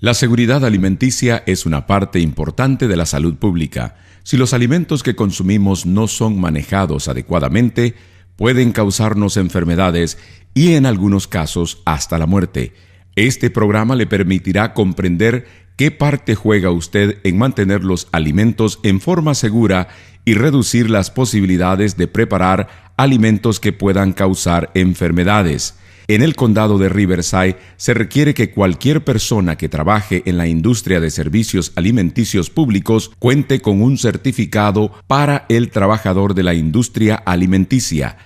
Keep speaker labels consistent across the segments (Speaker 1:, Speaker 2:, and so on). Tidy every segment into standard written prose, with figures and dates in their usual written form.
Speaker 1: La seguridad alimenticia es una parte importante de la salud pública. Si los alimentos que consumimos no son manejados adecuadamente, pueden causarnos enfermedades y en algunos casos hasta la muerte. Este programa le permitirá comprender qué parte juega usted en mantener los alimentos en forma segura y reducir las posibilidades de preparar alimentos que puedan causar enfermedades. En el condado de Riverside se requiere que cualquier persona que trabaje en la industria de servicios alimenticios públicos cuente con un certificado para el trabajador de la industria alimenticia.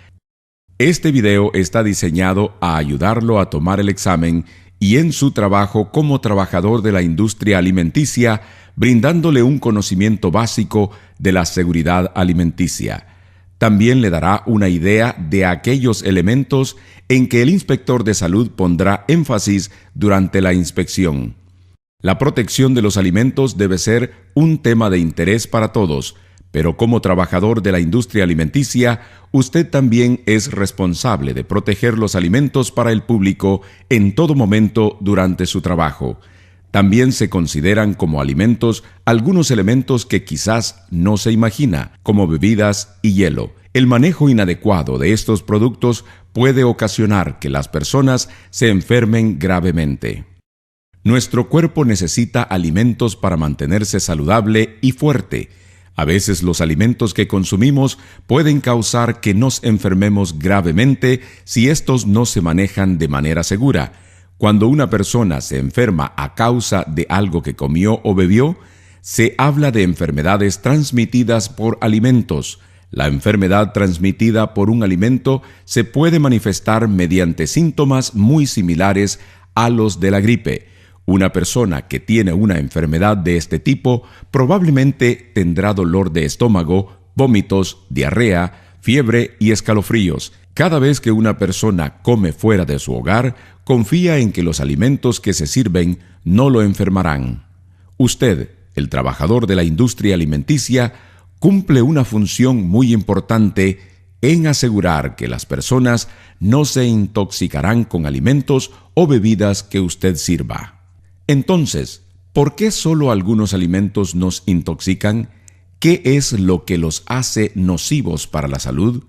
Speaker 1: Este video está diseñado a ayudarlo a tomar el examen y en su trabajo como trabajador de la industria alimenticia, brindándole un conocimiento básico de la seguridad alimenticia. También le dará una idea de aquellos elementos en que el inspector de salud pondrá énfasis durante la inspección. La protección de los alimentos debe ser un tema de interés para todos, pero como trabajador de la industria alimenticia, usted también es responsable de proteger los alimentos para el público en todo momento durante su trabajo. También se consideran como alimentos algunos elementos que quizás no se imagina, como bebidas y hielo. El manejo inadecuado de estos productos puede ocasionar que las personas se enfermen gravemente. Nuestro cuerpo necesita alimentos para mantenerse saludable y fuerte. A veces los alimentos que consumimos pueden causar que nos enfermemos gravemente si estos no se manejan de manera segura. Cuando una persona se enferma a causa de algo que comió o bebió, se habla de enfermedades transmitidas por alimentos. La enfermedad transmitida por un alimento se puede manifestar mediante síntomas muy similares a los de la gripe. Una persona que tiene una enfermedad de este tipo probablemente tendrá dolor de estómago, vómitos, diarrea, fiebre y escalofríos. Cada vez que una persona come fuera de su hogar, confía en que los alimentos que se sirven no lo enfermarán. Usted, el trabajador de la industria alimenticia, cumple una función muy importante en asegurar que las personas no se intoxicarán con alimentos o bebidas que usted sirva. Entonces, ¿por qué solo algunos alimentos nos intoxican? ¿Qué es lo que los hace nocivos para la salud?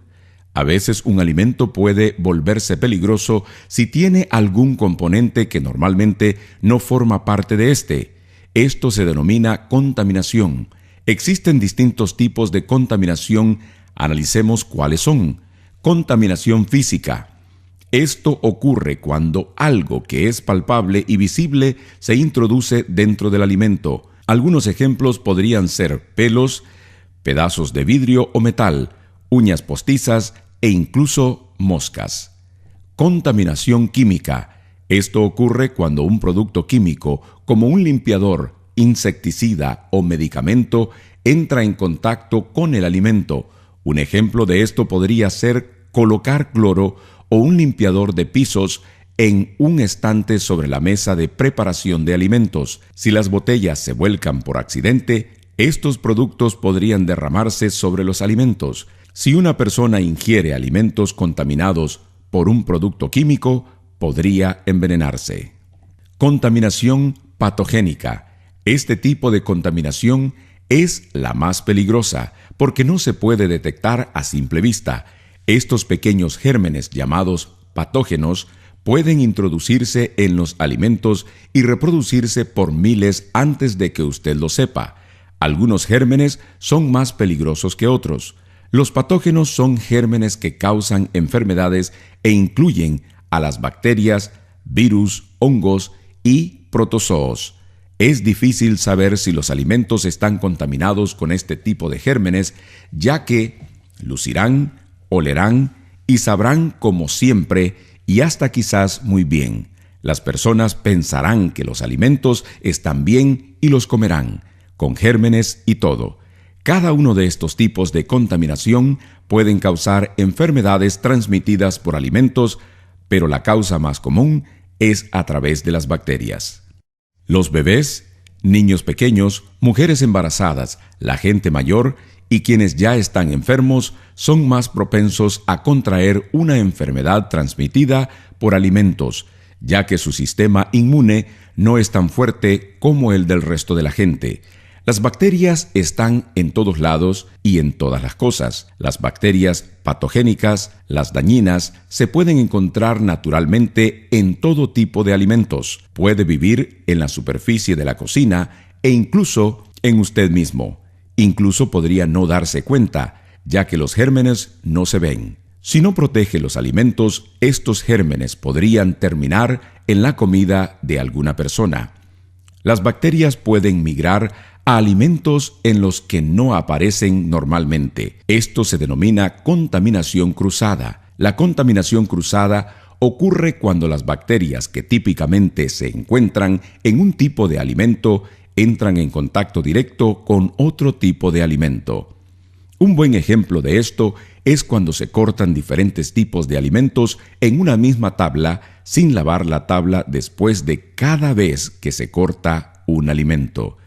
Speaker 1: A veces un alimento puede volverse peligroso si tiene algún componente que normalmente no forma parte de este. Esto se denomina contaminación. Existen distintos tipos de contaminación. Analicemos cuáles son. Contaminación física. Esto ocurre cuando algo que es palpable y visible se introduce dentro del alimento. Algunos ejemplos podrían ser pelos, pedazos de vidrio o metal, uñas postizas e incluso moscas. Contaminación química. Esto ocurre cuando un producto químico, como un limpiador, insecticida o medicamento, entra en contacto con el alimento. Un ejemplo de esto podría ser colocar cloro o un limpiador de pisos en un estante sobre la mesa de preparación de alimentos. Si las botellas se vuelcan por accidente, estos productos podrían derramarse sobre los alimentos. Si una persona ingiere alimentos contaminados por un producto químico, podría envenenarse. Contaminación patogénica. Este tipo de contaminación es la más peligrosa porque no se puede detectar a simple vista. Estos pequeños gérmenes llamados patógenos pueden introducirse en los alimentos y reproducirse por miles antes de que usted lo sepa. Algunos gérmenes son más peligrosos que otros. Los patógenos son gérmenes que causan enfermedades e incluyen a las bacterias, virus, hongos y protozoos. Es difícil saber si los alimentos están contaminados con este tipo de gérmenes, ya que lucirán, olerán y sabrán como siempre y hasta quizás muy bien. Las personas pensarán que los alimentos están bien y los comerán, con gérmenes y todo. Cada uno de estos tipos de contaminación pueden causar enfermedades transmitidas por alimentos, pero la causa más común es a través de las bacterias. Los bebés, niños pequeños, mujeres embarazadas, la gente mayor y quienes ya están enfermos son más propensos a contraer una enfermedad transmitida por alimentos, ya que su sistema inmune no es tan fuerte como el del resto de la gente. Las bacterias están en todos lados y en todas las cosas. Las bacterias patogénicas, las dañinas, se pueden encontrar naturalmente en todo tipo de alimentos. Puede vivir en la superficie de la cocina e incluso en usted mismo. Incluso podría no darse cuenta, ya que los gérmenes no se ven. Si no protege los alimentos, estos gérmenes podrían terminar en la comida de alguna persona. Las bacterias pueden migrar a alimentos en los que no aparecen normalmente. Esto se denomina contaminación cruzada. La contaminación cruzada ocurre cuando las bacterias que típicamente se encuentran en un tipo de alimento entran en contacto directo con otro tipo de alimento. Un buen ejemplo de esto es cuando se cortan diferentes tipos de alimentos en una misma tabla sin lavar la tabla después de cada vez que se corta un alimento.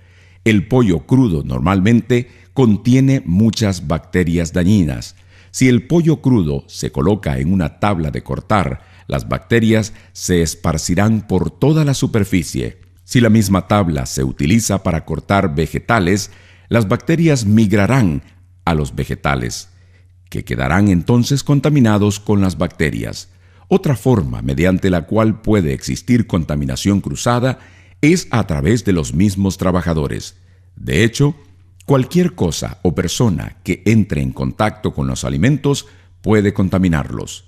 Speaker 1: El pollo crudo normalmente contiene muchas bacterias dañinas. Si el pollo crudo se coloca en una tabla de cortar, las bacterias se esparcirán por toda la superficie. Si la misma tabla se utiliza para cortar vegetales, las bacterias migrarán a los vegetales, que quedarán entonces contaminados con las bacterias. Otra forma mediante la cual puede existir contaminación cruzada es a través de los mismos trabajadores. De hecho, cualquier cosa o persona que entre en contacto con los alimentos puede contaminarlos.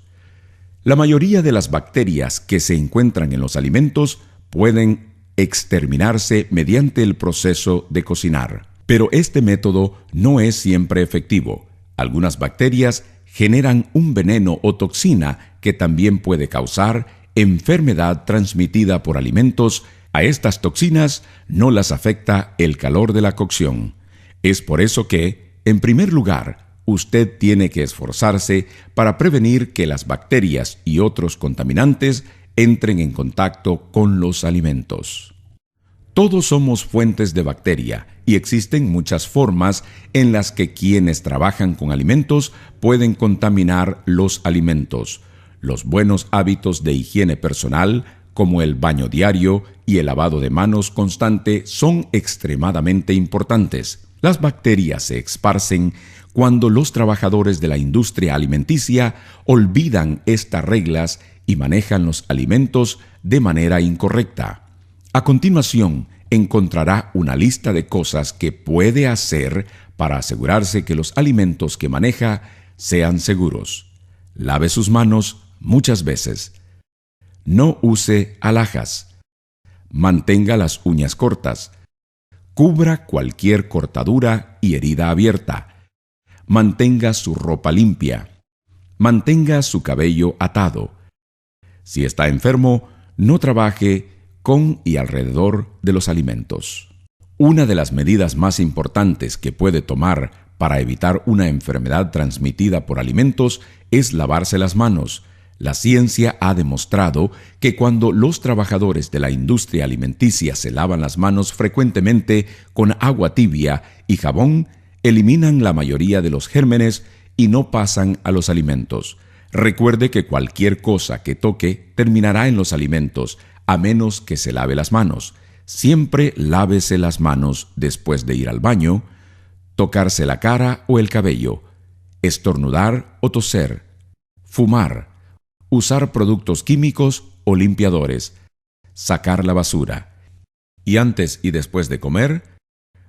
Speaker 1: La mayoría de las bacterias que se encuentran en los alimentos pueden exterminarse mediante el proceso de cocinar. Pero este método no es siempre efectivo. Algunas bacterias generan un veneno o toxina que también puede causar enfermedad transmitida por alimentos. A estas toxinas no las afecta el calor de la cocción. Es por eso que, en primer lugar, usted tiene que esforzarse para prevenir que las bacterias y otros contaminantes entren en contacto con los alimentos. Todos somos fuentes de bacteria y existen muchas formas en las que quienes trabajan con alimentos pueden contaminar los alimentos. Los buenos hábitos de higiene personal, como el baño diario y el lavado de manos constante, son extremadamente importantes. Las bacterias se esparcen cuando los trabajadores de la industria alimenticia olvidan estas reglas y manejan los alimentos de manera incorrecta. A continuación, encontrará una lista de cosas que puede hacer para asegurarse que los alimentos que maneja sean seguros. Lave sus manos muchas veces. No use alhajas. Mantenga las uñas cortas. Cubra cualquier cortadura y herida abierta. Mantenga su ropa limpia. Mantenga su cabello atado. Si está enfermo, no trabaje con y alrededor de los alimentos. Una de las medidas más importantes que puede tomar para evitar una enfermedad transmitida por alimentos es lavarse las manos. La ciencia ha demostrado que cuando los trabajadores de la industria alimenticia se lavan las manos frecuentemente con agua tibia y jabón, eliminan la mayoría de los gérmenes y no pasan a los alimentos. Recuerde que cualquier cosa que toque terminará en los alimentos, a menos que se lave las manos. Siempre lávese las manos después de ir al baño, tocarse la cara o el cabello, estornudar o toser, fumar, usar productos químicos o limpiadores, sacar la basura. Y antes y después de comer,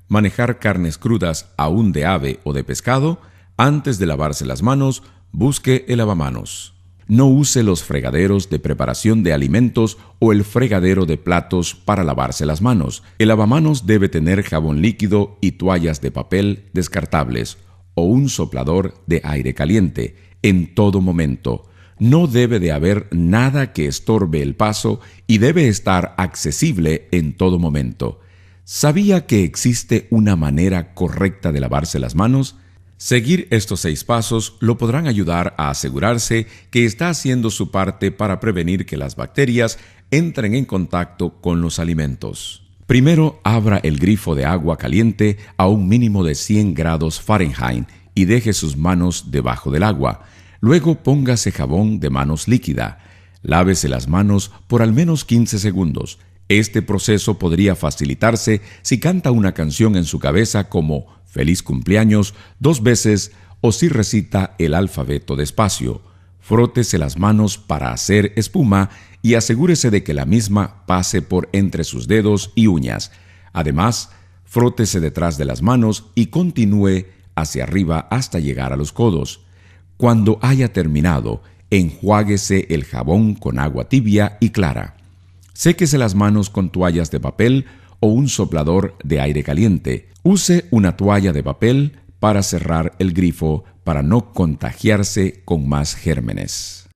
Speaker 1: manejar carnes crudas aún de ave o de pescado. Antes de lavarse las manos, busque el lavamanos. No use los fregaderos de preparación de alimentos o el fregadero de platos para lavarse las manos. El lavamanos debe tener jabón líquido y toallas de papel descartables o un soplador de aire caliente en todo momento. No debe de haber nada que estorbe el paso y debe estar accesible en todo momento. ¿Sabía que existe una manera correcta de lavarse las manos? Seguir estos 6 pasos lo podrán ayudar a asegurarse que está haciendo su parte para prevenir que las bacterias entren en contacto con los alimentos. Primero, abra el grifo de agua caliente a un mínimo de 100 grados Fahrenheit y deje sus manos debajo del agua. Luego póngase jabón de manos líquida. Lávese las manos por al menos 15 segundos. Este proceso podría facilitarse si canta una canción en su cabeza como Feliz cumpleaños 2 veces o si recita el alfabeto despacio. Frótese las manos para hacer espuma y asegúrese de que la misma pase por entre sus dedos y uñas. Además, frótese detrás de las manos y continúe hacia arriba hasta llegar a los codos. Cuando haya terminado, enjuáguese el jabón con agua tibia y clara. Séquese las manos con toallas de papel o un soplador de aire caliente. Use una toalla de papel para cerrar el grifo para no contagiarse con más gérmenes.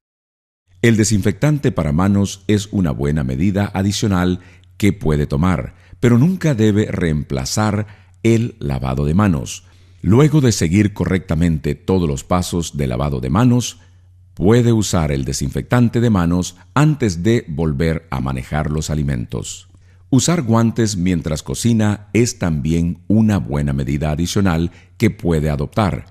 Speaker 1: El desinfectante para manos es una buena medida adicional que puede tomar, pero nunca debe reemplazar el lavado de manos. Luego de seguir correctamente todos los pasos de lavado de manos, puede usar el desinfectante de manos antes de volver a manejar los alimentos. Usar guantes mientras cocina es también una buena medida adicional que puede adoptar,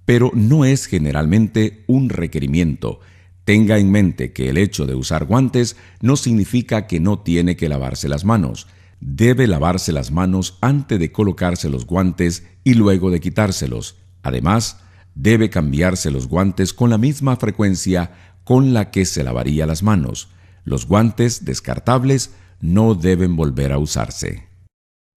Speaker 1: pero no es generalmente un requerimiento. Tenga en mente que el hecho de usar guantes no significa que no tiene que lavarse las manos. Debe lavarse las manos antes de colocarse los guantes y luego de quitárselos. Además, debe cambiarse los guantes con la misma frecuencia con la que se lavaría las manos. Los guantes descartables no deben volver a usarse.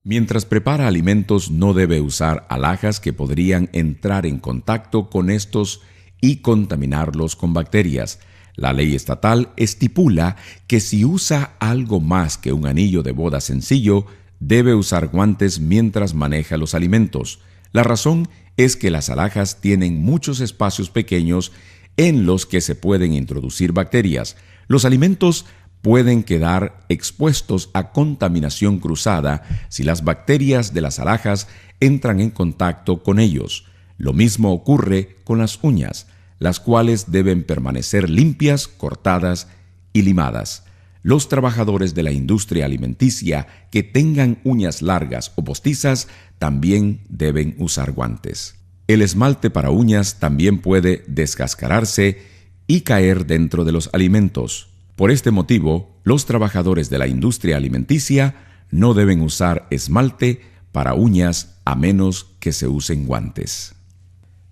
Speaker 1: Mientras prepara alimentos, no debe usar alhajas que podrían entrar en contacto con estos y contaminarlos con bacterias. La ley estatal estipula que si usa algo más que un anillo de boda sencillo, debe usar guantes mientras maneja los alimentos. La razón es que las alhajas tienen muchos espacios pequeños en los que se pueden introducir bacterias. Los alimentos pueden quedar expuestos a contaminación cruzada si las bacterias de las alhajas entran en contacto con ellos. Lo mismo ocurre con las uñas, las cuales deben permanecer limpias, cortadas y limadas. Los trabajadores de la industria alimenticia que tengan uñas largas o postizas también deben usar guantes. El esmalte para uñas también puede descascararse y caer dentro de los alimentos. Por este motivo, los trabajadores de la industria alimenticia no deben usar esmalte para uñas a menos que se usen guantes.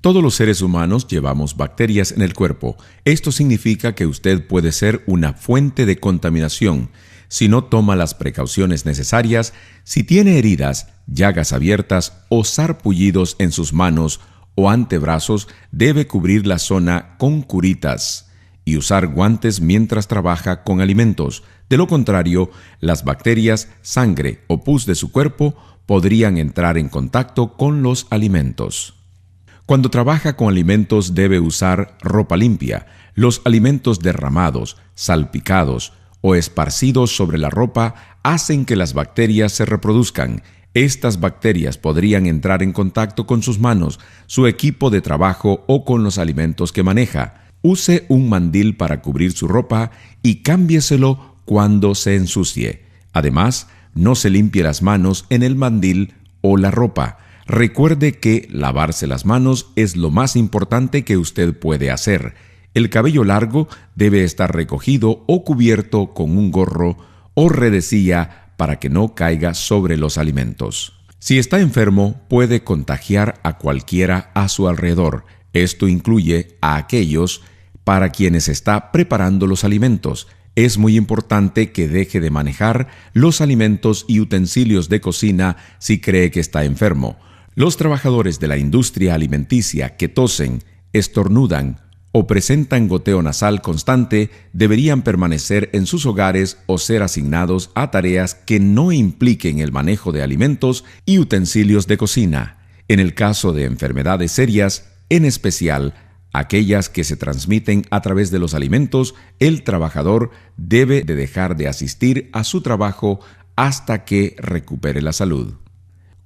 Speaker 1: Todos los seres humanos llevamos bacterias en el cuerpo. Esto significa que usted puede ser una fuente de contaminación si no toma las precauciones necesarias, si tiene heridas, llagas abiertas o sarpullidos en sus manos o antebrazos, debe cubrir la zona con curitas y usar guantes mientras trabaja con alimentos. De lo contrario, las bacterias, sangre o pus de su cuerpo podrían entrar en contacto con los alimentos. Cuando trabaja con alimentos debe usar ropa limpia. Los alimentos derramados, salpicados o esparcidos sobre la ropa hacen que las bacterias se reproduzcan. Estas bacterias podrían entrar en contacto con sus manos, su equipo de trabajo o con los alimentos que maneja. Use un mandil para cubrir su ropa y cámbieselo cuando se ensucie. Además, no se limpie las manos en el mandil o la ropa. Recuerde que lavarse las manos es lo más importante que usted puede hacer. El cabello largo debe estar recogido o cubierto con un gorro o redecilla para que no caiga sobre los alimentos. Si está enfermo, puede contagiar a cualquiera a su alrededor. Esto incluye a aquellos para quienes está preparando los alimentos. Es muy importante que deje de manejar los alimentos y utensilios de cocina si cree que está enfermo. Los trabajadores de la industria alimenticia que tosen, estornudan o presentan goteo nasal constante deberían permanecer en sus hogares o ser asignados a tareas que no impliquen el manejo de alimentos y utensilios de cocina. En el caso de enfermedades serias, en especial aquellas que se transmiten a través de los alimentos, el trabajador debe de dejar de asistir a su trabajo hasta que recupere la salud.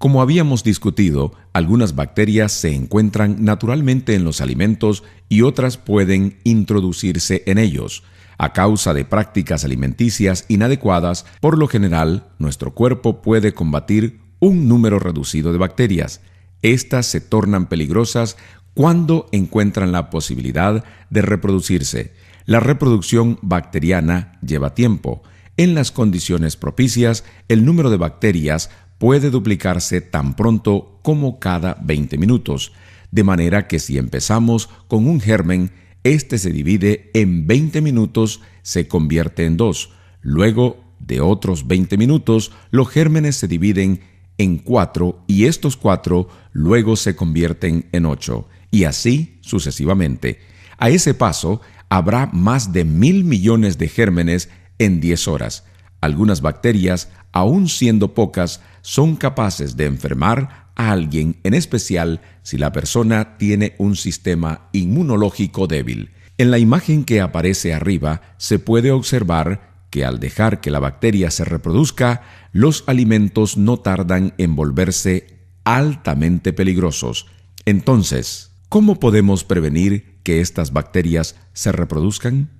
Speaker 1: Como habíamos discutido, algunas bacterias se encuentran naturalmente en los alimentos y otras pueden introducirse en ellos. A causa de prácticas alimenticias inadecuadas, por lo general, nuestro cuerpo puede combatir un número reducido de bacterias. Estas se tornan peligrosas cuando encuentran la posibilidad de reproducirse. La reproducción bacteriana lleva tiempo. En las condiciones propicias, el número de bacterias puede duplicarse tan pronto como cada 20 minutos, de manera que si empezamos con un germen, este se divide en 20 minutos, se convierte en 2. Luego de otros 20 minutos, los gérmenes se dividen en 4 y estos 4 luego se convierten en 8, y así sucesivamente. A ese paso, habrá más de 1.000 millones de gérmenes en 10 horas. Algunas bacterias, aun siendo pocas, son capaces de enfermar a alguien, en especial si la persona tiene un sistema inmunológico débil. En la imagen que aparece arriba se puede observar que al dejar que la bacteria se reproduzca, los alimentos no tardan en volverse altamente peligrosos. Entonces, ¿cómo podemos prevenir que estas bacterias se reproduzcan?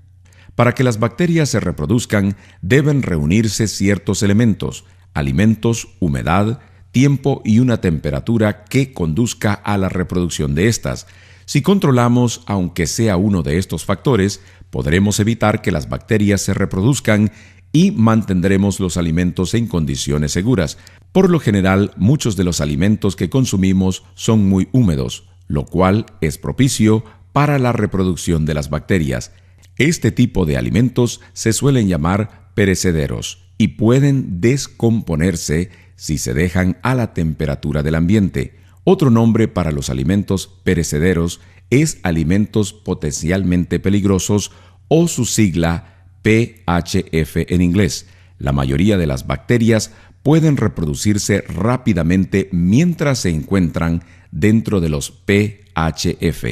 Speaker 1: Para que las bacterias se reproduzcan, deben reunirse ciertos elementos: alimentos, humedad, tiempo y una temperatura que conduzca a la reproducción de estas. Si controlamos, aunque sea uno de estos factores, podremos evitar que las bacterias se reproduzcan y mantendremos los alimentos en condiciones seguras. Por lo general, muchos de los alimentos que consumimos son muy húmedos, lo cual es propicio para la reproducción de las bacterias. Este tipo de alimentos se suelen llamar perecederos y pueden descomponerse si se dejan a la temperatura del ambiente. Otro nombre para los alimentos perecederos es alimentos potencialmente peligrosos, o su sigla PHF en inglés. La mayoría de las bacterias pueden reproducirse rápidamente mientras se encuentran dentro de los PHF.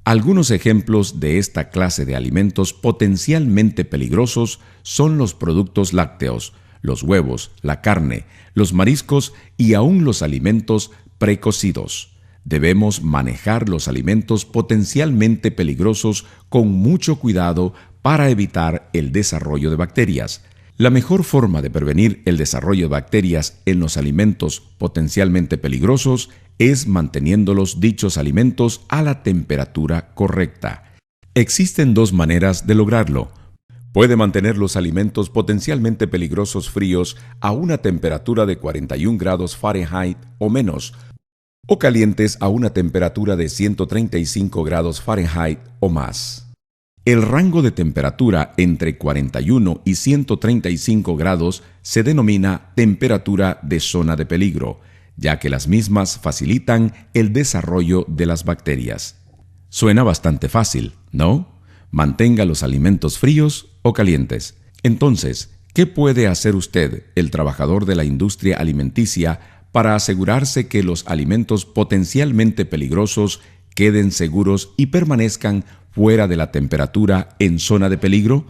Speaker 1: Algunos ejemplos de esta clase de alimentos potencialmente peligrosos son los productos lácteos, los huevos, la carne, los mariscos y aún los alimentos precocidos. Debemos manejar los alimentos potencialmente peligrosos con mucho cuidado para evitar el desarrollo de bacterias. La mejor forma de prevenir el desarrollo de bacterias en los alimentos potencialmente peligrosos es manteniendo dichos alimentos a la temperatura correcta. Existen dos maneras de lograrlo. Puede mantener los alimentos potencialmente peligrosos fríos a una temperatura de 41 grados Fahrenheit o menos, o calientes a una temperatura de 135 grados Fahrenheit o más. El rango de temperatura entre 41 y 135 grados se denomina temperatura de zona de peligro, ya que las mismas facilitan el desarrollo de las bacterias. Suena bastante fácil, ¿no? Mantenga los alimentos fríos o calientes. Entonces, ¿qué puede hacer usted, el trabajador de la industria alimenticia, para asegurarse que los alimentos potencialmente peligrosos queden seguros y permanezcan fuera de la temperatura en zona de peligro?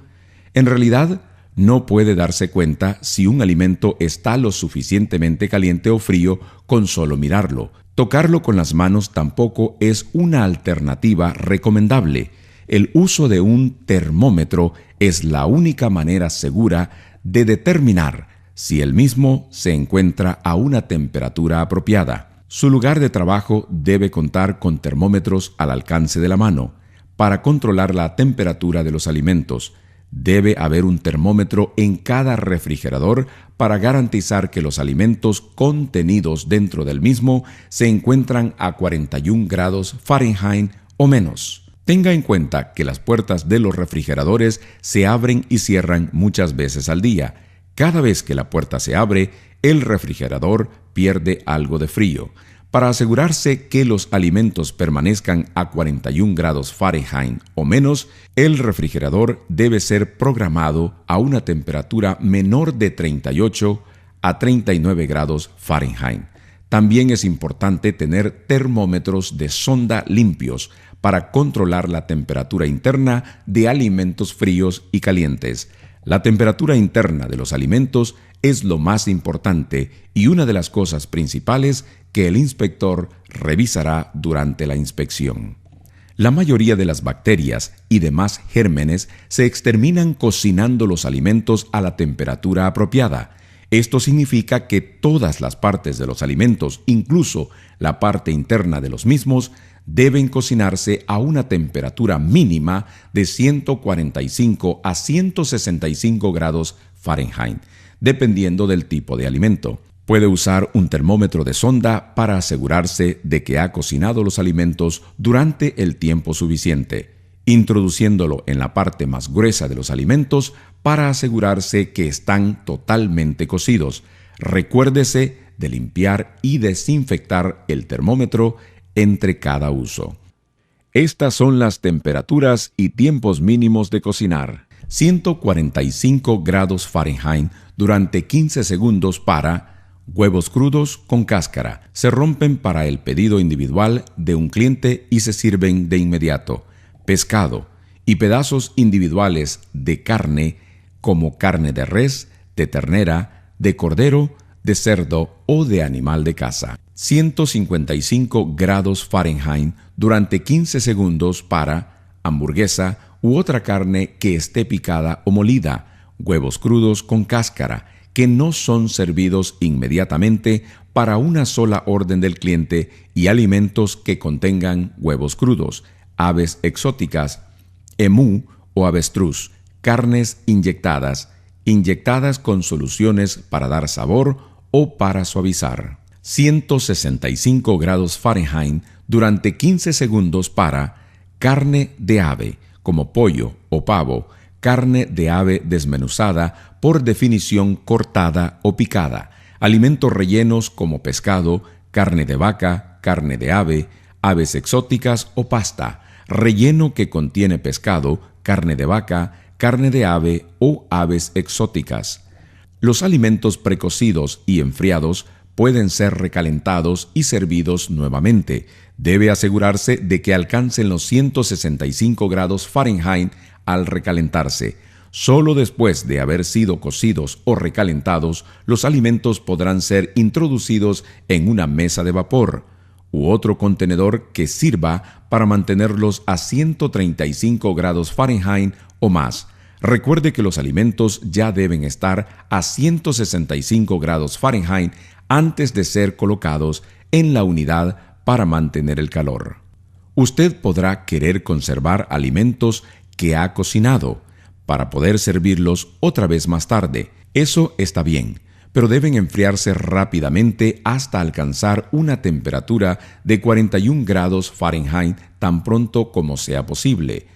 Speaker 1: En realidad, no puede darse cuenta si un alimento está lo suficientemente caliente o frío con solo mirarlo. Tocarlo con las manos tampoco es una alternativa recomendable. El uso de un termómetro es la única manera segura de determinar si el mismo se encuentra a una temperatura apropiada. Su lugar de trabajo debe contar con termómetros al alcance de la mano. Para controlar la temperatura de los alimentos, debe haber un termómetro en cada refrigerador para garantizar que los alimentos contenidos dentro del mismo se encuentran a 41 grados Fahrenheit o menos. Tenga en cuenta que las puertas de los refrigeradores se abren y cierran muchas veces al día. Cada vez que la puerta se abre, el refrigerador pierde algo de frío. Para asegurarse que los alimentos permanezcan a 41 grados Fahrenheit o menos, el refrigerador debe ser programado a una temperatura menor de 38 a 39 grados Fahrenheit. También es importante tener termómetros de sonda limpios para controlar la temperatura interna de alimentos fríos y calientes. La temperatura interna de los alimentos es lo más importante y una de las cosas principales que el inspector revisará durante la inspección. La mayoría de las bacterias y demás gérmenes se exterminan cocinando los alimentos a la temperatura apropiada. Esto significa que todas las partes de los alimentos, incluso la parte interna de los mismos, deben cocinarse a una temperatura mínima de 145 a 165 grados Fahrenheit, dependiendo del tipo de alimento. Puede usar un termómetro de sonda para asegurarse de que ha cocinado los alimentos durante el tiempo suficiente, introduciéndolo en la parte más gruesa de los alimentos para asegurarse que están totalmente cocidos. Recuérdese de limpiar y desinfectar el termómetro entre cada uso. Estas son las temperaturas y tiempos mínimos de cocinar. 145 grados Fahrenheit durante 15 segundos para huevos crudos con cáscara. Se rompen para el pedido individual de un cliente y se sirven de inmediato. Pescado y pedazos individuales de carne como carne de res, de ternera, de cordero, de cerdo o de animal de caza. 155 grados Fahrenheit durante 15 segundos para hamburguesa u otra carne que esté picada o molida, huevos crudos con cáscara, que no son servidos inmediatamente para una sola orden del cliente, y alimentos que contengan huevos crudos, aves exóticas, emú o avestruz, carnes inyectadas con soluciones para dar sabor o para suavizar. 165 grados Fahrenheit durante 15 segundos para carne de ave, como pollo o pavo, carne de ave desmenuzada, por definición cortada o picada, alimentos rellenos como pescado, carne de vaca, carne de ave, aves exóticas o pasta, relleno que contiene pescado, carne de vaca, carne de ave o aves exóticas. Los alimentos precocidos y enfriados pueden ser recalentados y servidos nuevamente. Debe asegurarse de que alcancen los 165 grados Fahrenheit al recalentarse. Solo después de haber sido cocidos o recalentados, los alimentos podrán ser introducidos en una mesa de vapor u otro contenedor que sirva para mantenerlos a 135 grados Fahrenheit o más. Recuerde que los alimentos ya deben estar a 165 grados Fahrenheit antes de ser colocados en la unidad para mantener el calor. Usted podrá querer conservar alimentos que ha cocinado para poder servirlos otra vez más tarde. Eso está bien, pero deben enfriarse rápidamente hasta alcanzar una temperatura de 41 grados Fahrenheit tan pronto como sea posible.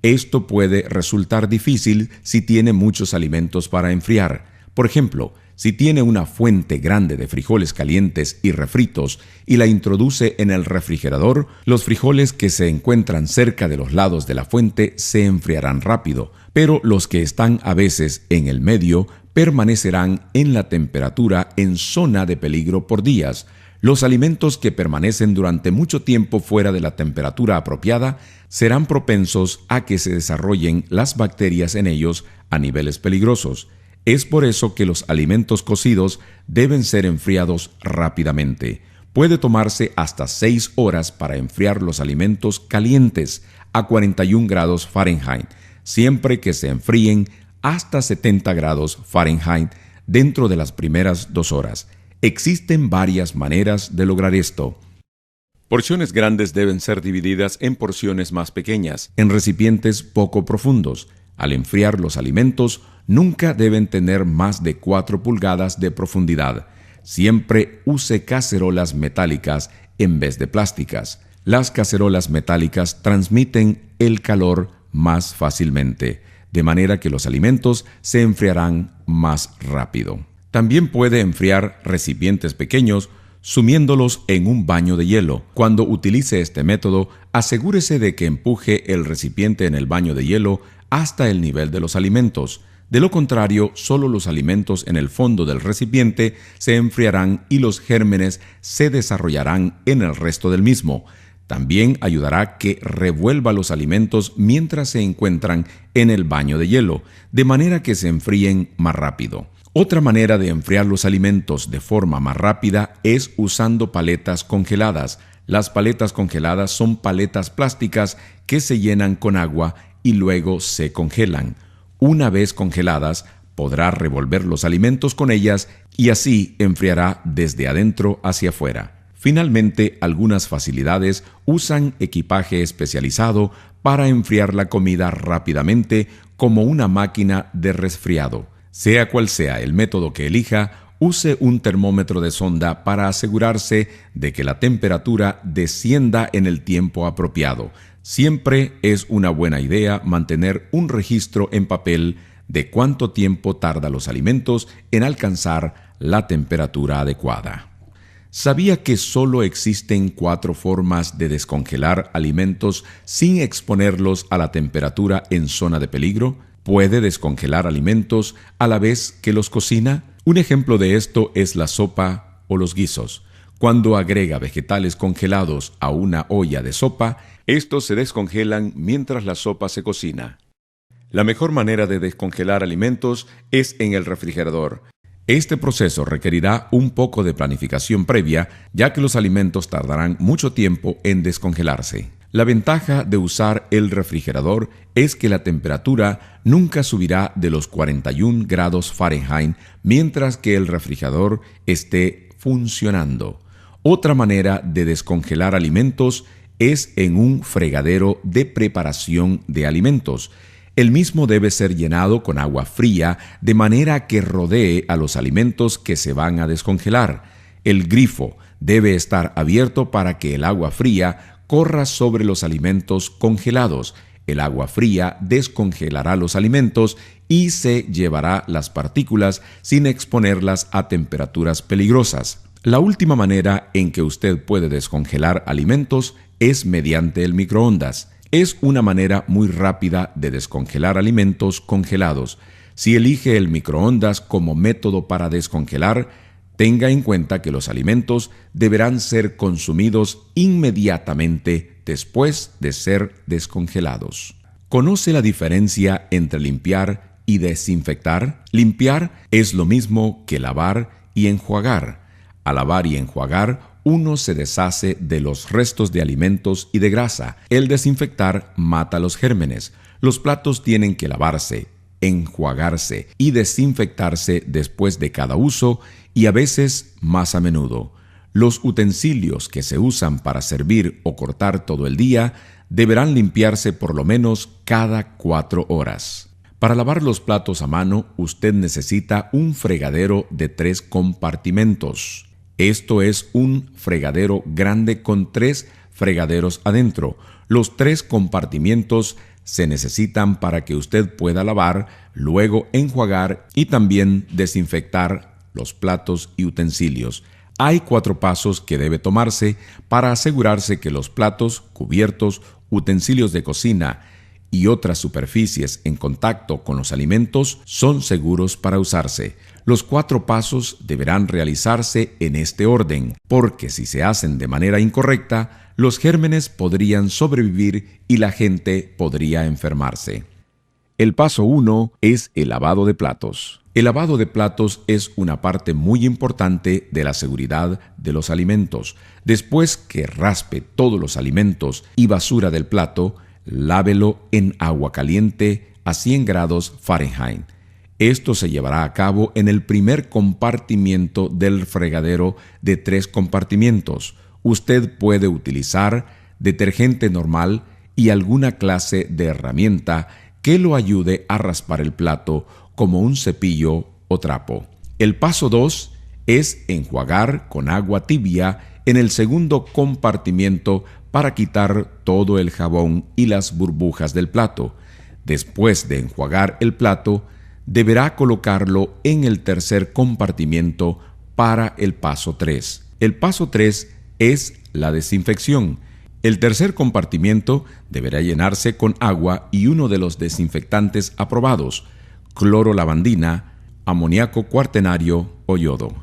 Speaker 1: Esto puede resultar difícil si tiene muchos alimentos para enfriar. Por ejemplo, si tiene una fuente grande de frijoles calientes y refritos y la introduce en el refrigerador, los frijoles que se encuentran cerca de los lados de la fuente se enfriarán rápido, pero los que están a veces en el medio permanecerán en la temperatura en zona de peligro por días. Los alimentos que permanecen durante mucho tiempo fuera de la temperatura apropiada serán propensos a que se desarrollen las bacterias en ellos a niveles peligrosos. Es por eso que los alimentos cocidos deben ser enfriados rápidamente. Puede tomarse hasta 6 horas para enfriar los alimentos calientes a 41 grados Fahrenheit, siempre que se enfríen hasta 70 grados Fahrenheit dentro de las primeras 2 horas. Existen varias maneras de lograr esto. Porciones grandes deben ser divididas en porciones más pequeñas, en recipientes poco profundos. Al enfriar los alimentos, nunca deben tener más de 4 pulgadas de profundidad. Siempre use cacerolas metálicas en vez de plásticas. Las cacerolas metálicas transmiten el calor más fácilmente, de manera que los alimentos se enfriarán más rápido. También puede enfriar recipientes pequeños sumiéndolos en un baño de hielo. Cuando utilice este método, asegúrese de que empuje el recipiente en el baño de hielo hasta el nivel de los alimentos. De lo contrario, solo los alimentos en el fondo del recipiente se enfriarán y los gérmenes se desarrollarán en el resto del mismo. También ayudará a que revuelva los alimentos mientras se encuentran en el baño de hielo, de manera que se enfríen más rápido. Otra manera de enfriar los alimentos de forma más rápida es usando paletas congeladas. Las paletas congeladas son paletas plásticas que se llenan con agua y luego se congelan. Una vez congeladas, podrá revolver los alimentos con ellas y así enfriará desde adentro hacia afuera. Finalmente, algunas facilidades usan equipaje especializado para enfriar la comida rápidamente, como una máquina de resfriado. Sea cual sea el método que elija, use un termómetro de sonda para asegurarse de que la temperatura descienda en el tiempo apropiado. Siempre es una buena idea mantener un registro en papel de cuánto tiempo tarda los alimentos en alcanzar la temperatura adecuada. ¿Sabía que solo existen 4 formas de descongelar alimentos sin exponerlos a la temperatura en zona de peligro? ¿Puede descongelar alimentos a la vez que los cocina? Un ejemplo de esto es la sopa o los guisos. Cuando agrega vegetales congelados a una olla de sopa, estos se descongelan mientras la sopa se cocina. La mejor manera de descongelar alimentos es en el refrigerador. Este proceso requerirá un poco de planificación previa, ya que los alimentos tardarán mucho tiempo en descongelarse. La ventaja de usar el refrigerador es que la temperatura nunca subirá de los 41 grados Fahrenheit mientras que el refrigerador esté funcionando. Otra manera de descongelar alimentos es en un fregadero de preparación de alimentos. El mismo debe ser llenado con agua fría de manera que rodee a los alimentos que se van a descongelar. El grifo debe estar abierto para que el agua fría corra sobre los alimentos congelados. El agua fría descongelará los alimentos y se llevará las partículas sin exponerlas a temperaturas peligrosas. La última manera en que usted puede descongelar alimentos es mediante el microondas. Es una manera muy rápida de descongelar alimentos congelados. Si elige el microondas como método para descongelar, tenga en cuenta que los alimentos deberán ser consumidos inmediatamente después de ser descongelados. ¿Conoce la diferencia entre limpiar y desinfectar? Limpiar es lo mismo que lavar y enjuagar. Al lavar y enjuagar, uno se deshace de los restos de alimentos y de grasa. El desinfectar mata los gérmenes. Los platos tienen que lavarse, enjuagarse y desinfectarse después de cada uso y a veces más a menudo. Los utensilios que se usan para servir o cortar todo el día deberán limpiarse por lo menos cada 4 horas. Para lavar los platos a mano, usted necesita un fregadero de 3 compartimentos. Esto es un fregadero grande con 3 fregaderos adentro. Los 3 compartimientos se necesitan para que usted pueda lavar, luego enjuagar y también desinfectar los platos y utensilios. Hay 4 pasos que debe tomarse para asegurarse que los platos, cubiertos, utensilios de cocina y otras superficies en contacto con los alimentos son seguros para usarse. Los 4 pasos deberán realizarse en este orden, porque si se hacen de manera incorrecta, los gérmenes podrían sobrevivir y la gente podría enfermarse. El paso 1 es el lavado de platos. El lavado de platos es una parte muy importante de la seguridad de los alimentos. Después que raspe todos los alimentos y basura del plato, lávelo en agua caliente a 100 grados Fahrenheit. Esto se llevará a cabo en el primer compartimiento del fregadero de 3 compartimientos. Usted puede utilizar detergente normal y alguna clase de herramienta que lo ayude a raspar el plato, como un cepillo o trapo. El paso 2 es enjuagar con agua tibia en el segundo compartimiento para quitar todo el jabón y las burbujas del plato. Después de enjuagar el plato, deberá colocarlo en el tercer compartimiento para el paso 3. El paso 3 es la desinfección. El tercer compartimiento deberá llenarse con agua y uno de los desinfectantes aprobados: cloro-lavandina, amoníaco cuaternario o yodo.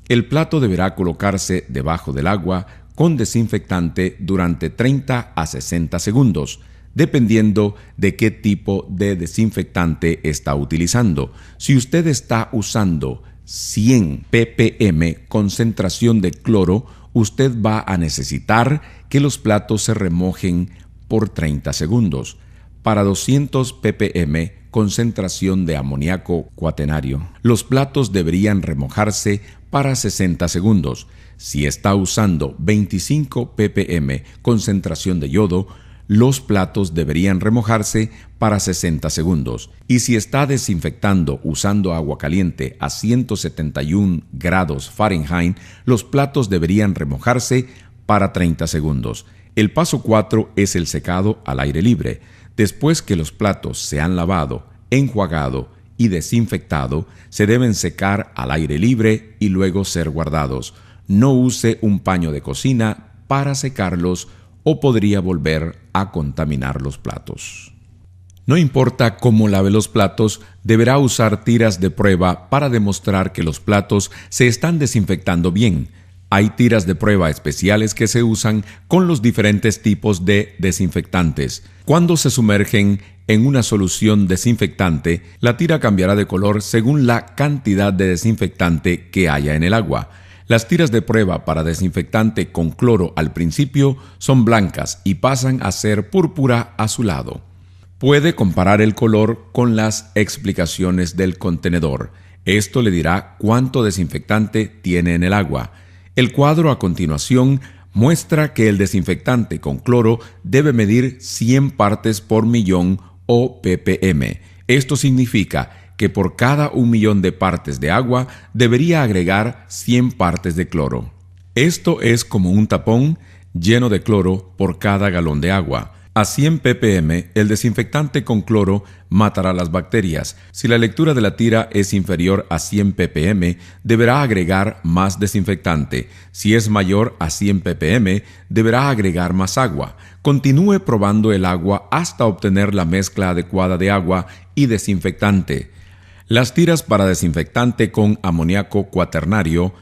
Speaker 1: El plato deberá colocarse debajo del agua con desinfectante durante 30 a 60 segundos, dependiendo de qué tipo de desinfectante está utilizando. Si usted está usando 100 ppm concentración de cloro, usted va a necesitar que los platos se remojen por 30 segundos. Para 200 ppm concentración de amoníaco cuaternario. Los platos deberían remojarse para 60 segundos. Si está usando 25 ppm concentración de yodo, los platos deberían remojarse para 60 segundos. Y si está desinfectando usando agua caliente a 171 grados Fahrenheit, los platos deberían remojarse para 30 segundos. El paso 4 es el secado al aire libre. Después que los platos se han lavado, enjuagado y desinfectado, se deben secar al aire libre y luego ser guardados. No use un paño de cocina para secarlos o podría volver a contaminar los platos. No importa cómo lave los platos, deberá usar tiras de prueba para demostrar que los platos se están desinfectando bien. Hay tiras de prueba especiales que se usan con los diferentes tipos de desinfectantes. Cuando se sumergen en una solución desinfectante, la tira cambiará de color según la cantidad de desinfectante que haya en el agua. Las tiras de prueba para desinfectante con cloro al principio son blancas y pasan a ser púrpura azulado. Puede comparar el color con las explicaciones del contenedor. Esto le dirá cuánto desinfectante tiene en el agua. El cuadro a continuación muestra que el desinfectante con cloro debe medir 100 partes por millón o ppm. Esto significa que por cada 1.000.000 de partes de agua debería agregar 100 partes de cloro. Esto es como un tapón lleno de cloro por cada galón de agua. A 100 ppm, el desinfectante con cloro matará las bacterias. Si la lectura de la tira es inferior a 100 ppm, deberá agregar más desinfectante. Si es mayor a 100 ppm, deberá agregar más agua. Continúe probando el agua hasta obtener la mezcla adecuada de agua y desinfectante. Las tiras para desinfectante con amoníaco cuaternario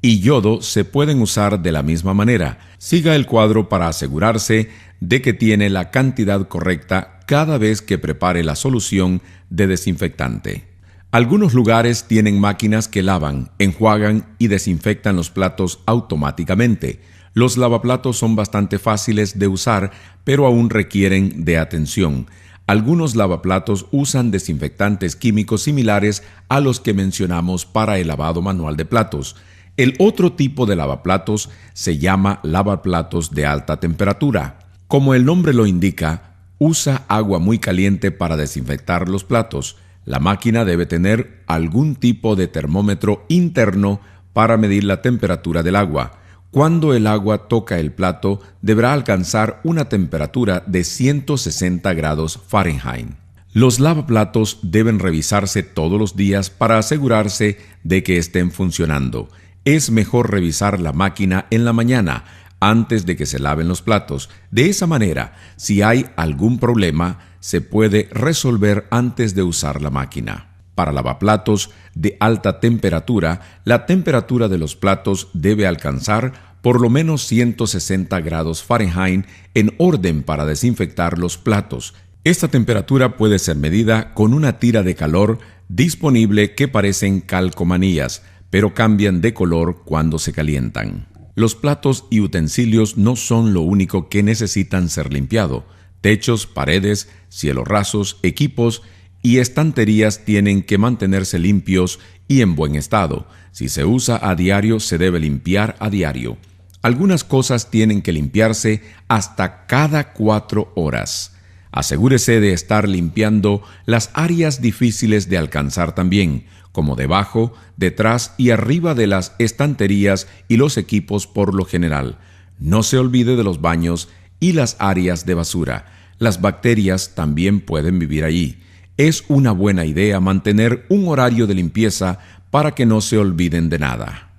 Speaker 1: y yodo se pueden usar de la misma manera. Siga el cuadro para asegurarse de que tiene la cantidad correcta cada vez que prepare la solución de desinfectante. Algunos lugares tienen máquinas que lavan, enjuagan y desinfectan los platos automáticamente. Los lavaplatos son bastante fáciles de usar, pero aún requieren de atención. Algunos lavaplatos usan desinfectantes químicos similares a los que mencionamos para el lavado manual de platos. El otro tipo de lavaplatos se llama lavaplatos de alta temperatura. Como el nombre lo indica, usa agua muy caliente para desinfectar los platos. La máquina debe tener algún tipo de termómetro interno para medir la temperatura del agua. Cuando el agua toca el plato, deberá alcanzar una temperatura de 160 grados Fahrenheit. Los lavaplatos deben revisarse todos los días para asegurarse de que estén funcionando. Es mejor revisar la máquina en la mañana, antes de que se laven los platos. De esa manera, si hay algún problema, se puede resolver antes de usar la máquina. Para lavaplatos de alta temperatura, la temperatura de los platos debe alcanzar por lo menos 160 grados Fahrenheit en orden para desinfectar los platos. Esta temperatura puede ser medida con una tira de calor disponible que parecen calcomanías, pero cambian de color cuando se calientan. Los platos y utensilios no son lo único que necesitan ser limpiado. Techos, paredes, cielos rasos, equipos y estanterías tienen que mantenerse limpios y en buen estado. Si se usa a diario, se debe limpiar a diario. Algunas cosas tienen que limpiarse hasta cada 4 horas. Asegúrese de estar limpiando las áreas difíciles de alcanzar también, como debajo, detrás y arriba de las estanterías y los equipos por lo general. No se olvide de los baños y las áreas de basura. Las bacterias también pueden vivir allí. Es una buena idea mantener un horario de limpieza para que no se olviden de nada.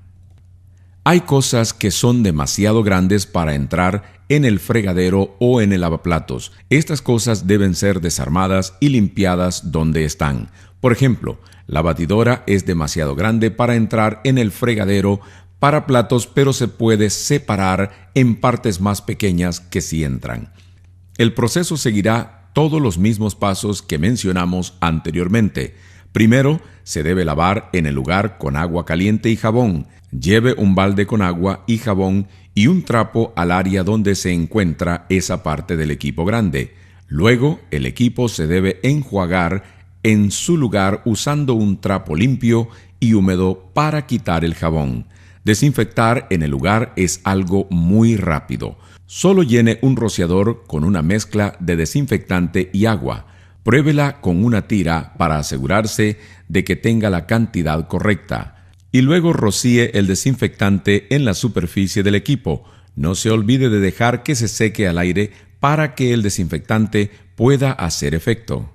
Speaker 1: Hay cosas que son demasiado grandes para entrar en el fregadero o en el lavaplatos. Estas cosas deben ser desarmadas y limpiadas donde están. Por ejemplo, la batidora es demasiado grande para entrar en el fregadero para platos, pero se puede separar en partes más pequeñas que sí entran. El proceso seguirá todos los mismos pasos que mencionamos anteriormente. Primero, se debe lavar en el lugar con agua caliente y jabón. Lleve un balde con agua y jabón y un trapo al área donde se encuentra esa parte del equipo grande. Luego, el equipo se debe enjuagar en su lugar usando un trapo limpio y húmedo para quitar el jabón. Desinfectar en el lugar es algo muy rápido. Solo llene un rociador con una mezcla de desinfectante y agua. Pruébela con una tira para asegurarse de que tenga la cantidad correcta. Y luego rocíe el desinfectante en la superficie del equipo. No se olvide de dejar que se seque al aire para que el desinfectante pueda hacer efecto.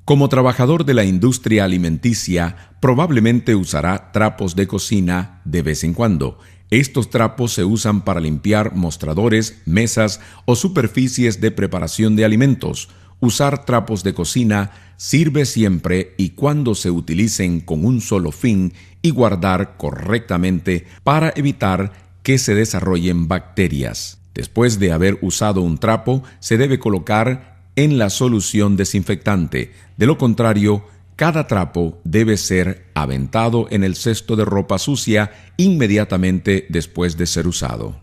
Speaker 1: Como trabajador de la industria alimenticia, probablemente usará trapos de cocina de vez en cuando. Estos trapos se usan para limpiar mostradores, mesas o superficies de preparación de alimentos. Usar trapos de cocina sirve siempre y cuando se utilicen con un solo fin y guardar correctamente para evitar que se desarrollen bacterias. Después de haber usado un trapo, se debe colocar en la solución desinfectante. De lo contrario, cada trapo debe ser aventado en el cesto de ropa sucia inmediatamente después de ser usado.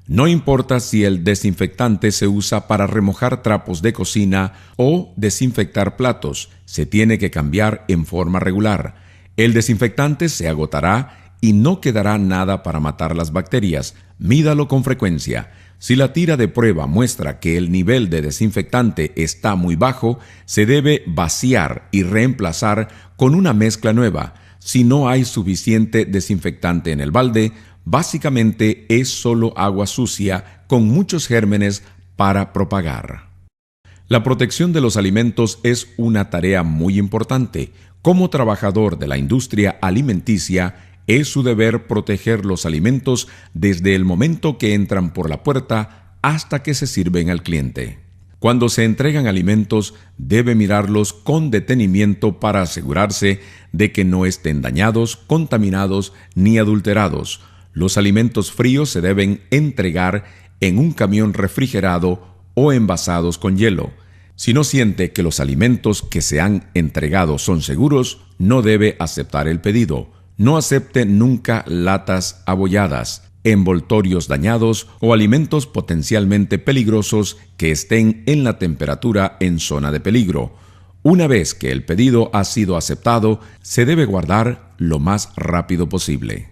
Speaker 1: No importa si el desinfectante se usa para remojar trapos de cocina o desinfectar platos, se tiene que cambiar en forma regular. El desinfectante se agotará y no quedará nada para matar las bacterias. Mídalo con frecuencia. Si la tira de prueba muestra que el nivel de desinfectante está muy bajo, se debe vaciar y reemplazar con una mezcla nueva. Si no hay suficiente desinfectante en el balde, básicamente es solo agua sucia con muchos gérmenes para propagar. La protección de los alimentos es una tarea muy importante. Como trabajador de la industria alimenticia, es su deber proteger los alimentos desde el momento que entran por la puerta hasta que se sirven al cliente. Cuando se entregan alimentos, debe mirarlos con detenimiento para asegurarse de que no estén dañados, contaminados ni adulterados. Los alimentos fríos se deben entregar en un camión refrigerado o envasados con hielo. Si no siente que los alimentos que se han entregado son seguros, no debe aceptar el pedido. No acepte nunca latas abolladas, envoltorios dañados o alimentos potencialmente peligrosos que estén en la temperatura en zona de peligro. Una vez que el pedido ha sido aceptado, se debe guardar lo más rápido posible.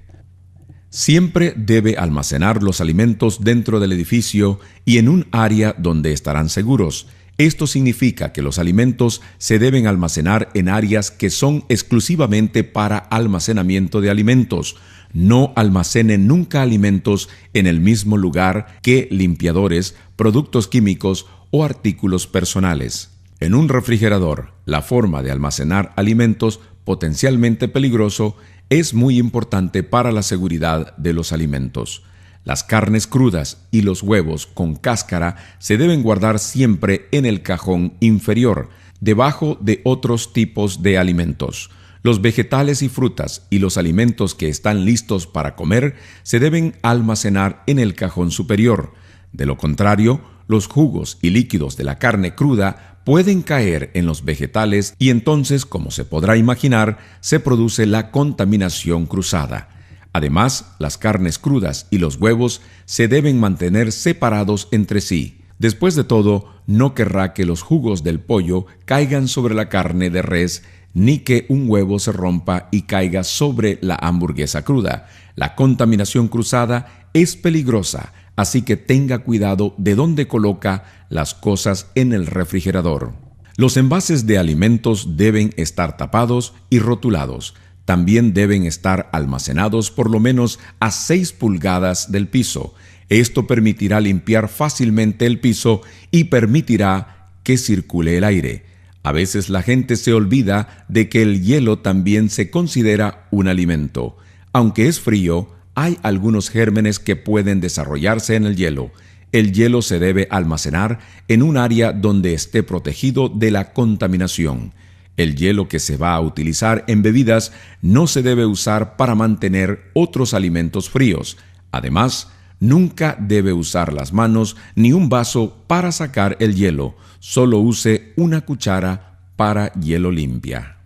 Speaker 1: Siempre debe almacenar los alimentos dentro del edificio y en un área donde estarán seguros. Esto significa que los alimentos se deben almacenar en áreas que son exclusivamente para almacenamiento de alimentos. No almacene nunca alimentos en el mismo lugar que limpiadores, productos químicos o artículos personales. En un refrigerador, la forma de almacenar alimentos potencialmente peligroso es muy importante para la seguridad de los alimentos. Las carnes crudas y los huevos con cáscara se deben guardar siempre en el cajón inferior, debajo de otros tipos de alimentos. Los vegetales y frutas y los alimentos que están listos para comer se deben almacenar en el cajón superior. De lo contrario, los jugos y líquidos de la carne cruda pueden caer en los vegetales y entonces, como se podrá imaginar, se produce la contaminación cruzada. Además, las carnes crudas y los huevos se deben mantener separados entre sí. Después de todo, no querrá que los jugos del pollo caigan sobre la carne de res, ni que un huevo se rompa y caiga sobre la hamburguesa cruda. La contaminación cruzada es peligrosa, así que tenga cuidado de dónde coloca las cosas en el refrigerador. Los envases de alimentos deben estar tapados y rotulados. También deben estar almacenados por lo menos a 6 pulgadas del piso. Esto permitirá limpiar fácilmente el piso y permitirá que circule el aire. A veces la gente se olvida de que el hielo también se considera un alimento. Aunque es frío, hay algunos gérmenes que pueden desarrollarse en el hielo. El hielo se debe almacenar en un área donde esté protegido de la contaminación. El hielo que se va a utilizar en bebidas no se debe usar para mantener otros alimentos fríos. Además, nunca debe usar las manos ni un vaso para sacar el hielo. Solo use una cuchara para hielo limpia.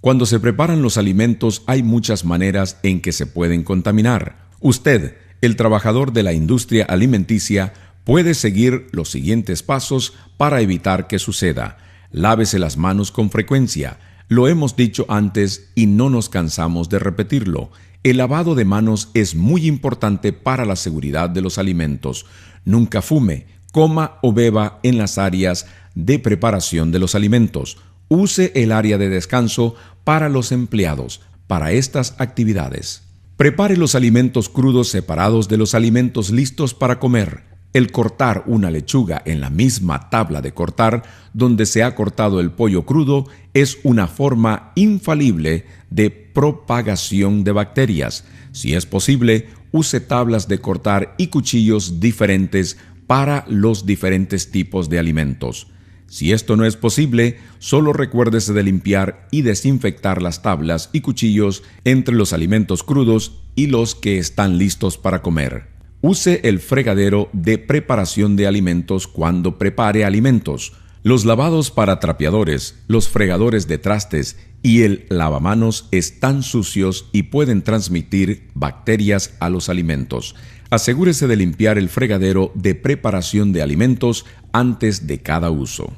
Speaker 1: Cuando se preparan los alimentos hay muchas maneras en que se pueden contaminar. Usted, el trabajador de la industria alimenticia, puede seguir los siguientes pasos para evitar que suceda. Lávese las manos con frecuencia. Lo hemos dicho antes y no nos cansamos de repetirlo. El lavado de manos es muy importante para la seguridad de los alimentos. Nunca fume, coma o beba en las áreas de preparación de los alimentos. Use el área de descanso para los empleados para estas actividades. Prepare los alimentos crudos separados de los alimentos listos para comer. El cortar una lechuga en la misma tabla de cortar donde se ha cortado el pollo crudo es una forma infalible de propagación de bacterias. Si es posible, use tablas de cortar y cuchillos diferentes para los diferentes tipos de alimentos. Si esto no es posible, solo recuérdese de limpiar y desinfectar las tablas y cuchillos entre los alimentos crudos y los que están listos para comer. Use el fregadero de preparación de alimentos cuando prepare alimentos. Los lavados para trapeadores, los fregadores de trastes y el lavamanos están sucios y pueden transmitir bacterias a los alimentos. Asegúrese de limpiar el fregadero de preparación de alimentos antes de cada uso.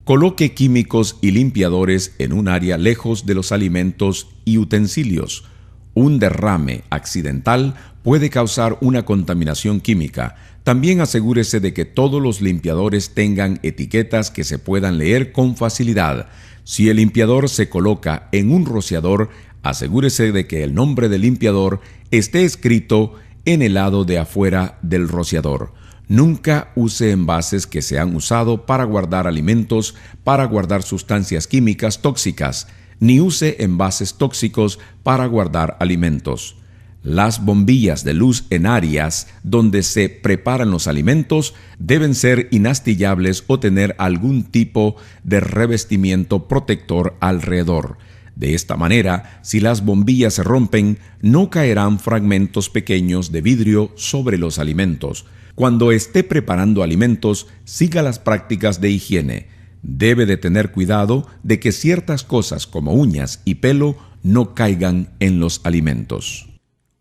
Speaker 1: Coloque químicos y limpiadores en un área lejos de los alimentos y utensilios. Un derrame accidental puede causar una contaminación química. También asegúrese de que todos los limpiadores tengan etiquetas que se puedan leer con facilidad. Si el limpiador se coloca en un rociador, asegúrese de que el nombre del limpiador esté escrito en el lado de afuera del rociador. Nunca use envases que se han usado para guardar alimentos, para guardar sustancias químicas tóxicas, ni use envases tóxicos para guardar alimentos. Las bombillas de luz en áreas donde se preparan los alimentos deben ser inastillables o tener algún tipo de revestimiento protector alrededor. De esta manera, si las bombillas se rompen, no caerán fragmentos pequeños de vidrio sobre los alimentos. Cuando esté preparando alimentos, siga las prácticas de higiene. Debe de tener cuidado de que ciertas cosas como uñas y pelo no caigan en los alimentos.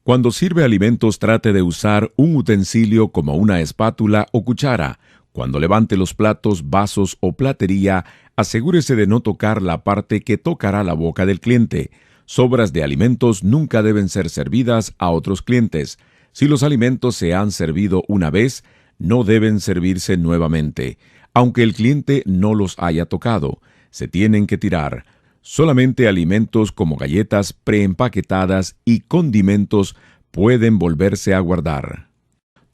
Speaker 1: Cuando sirve alimentos, trate de usar un utensilio como una espátula o cuchara. Cuando levante los platos, vasos o platería, asegúrese de no tocar la parte que tocará la boca del cliente. Sobras de alimentos nunca deben ser servidas a otros clientes. Si los alimentos se han servido una vez, no deben servirse nuevamente. Aunque el cliente no los haya tocado, se tienen que tirar. Solamente alimentos como galletas preempaquetadas y condimentos pueden volverse a guardar.